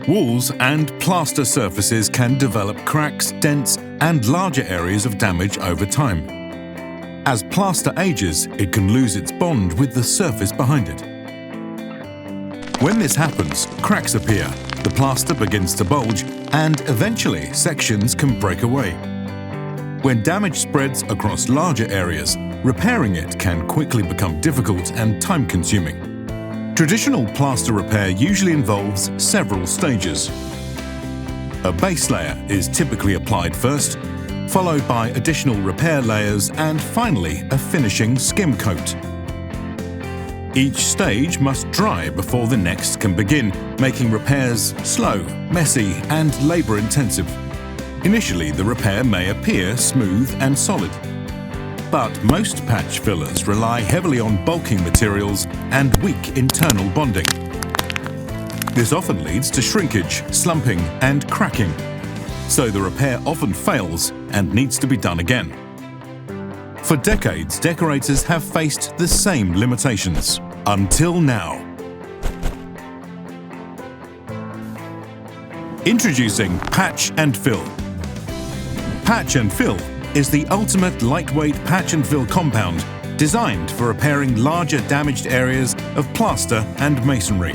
Walls and plaster surfaces can develop cracks, dents, and larger areas of damage over time. As plaster ages, it can lose its bond with the surface behind it. When this happens, cracks appear, the plaster begins to bulge, and eventually sections can break away. When damage spreads across larger areas, repairing it can quickly become difficult and time-consuming. Traditional plaster repair usually involves several stages. A base layer is typically applied first, followed by additional repair layers and finally a finishing skim coat. Each stage must dry before the next can begin, making repairs slow, messy, and labor-intensive. Initially, the repair may appear smooth and solid. But most patch fillers rely heavily on bulking materials and weak internal bonding. This often leads to shrinkage, slumping, and cracking, so the repair often fails and needs to be done again. For decades, decorators have faced the same limitations, until now. Introducing Patch and Fill. Patch and Fill is the ultimate lightweight patch and fill compound designed for repairing larger damaged areas of plaster and masonry.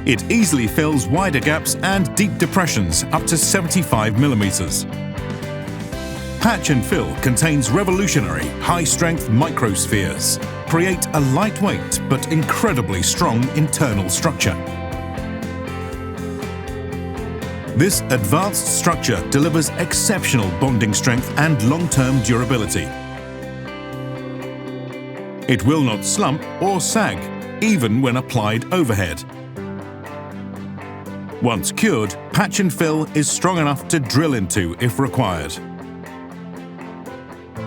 It easily fills wider gaps and deep depressions up to 75 millimeters. Patch and Fill contains revolutionary high-strength microspheres, create a lightweight but incredibly strong internal structure. This advanced structure delivers exceptional bonding strength and long-term durability. It will not slump or sag, even when applied overhead. Once cured, Patch and Fill is strong enough to drill into if required.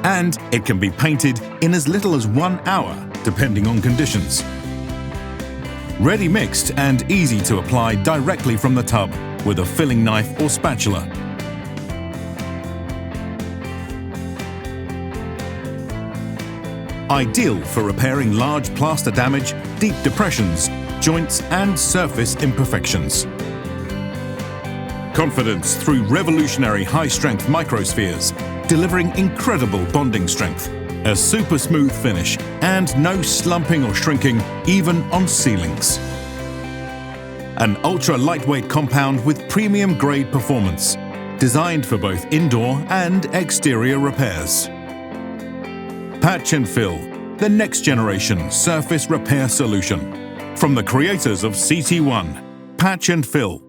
And it can be painted in as little as 1 hour, depending on conditions. Ready mixed and easy to apply directly from the tub with a filling knife or spatula. Ideal for repairing large plaster damage, deep depressions, joints and surface imperfections. Confidence through revolutionary high-strength microspheres, delivering incredible bonding strength, a super smooth finish, and no slumping or shrinking even on ceilings. An ultra-lightweight compound with premium-grade performance, designed for both indoor and exterior repairs. Patch and Fill, the next-generation surface repair solution. From the creators of CT1, Patch and Fill.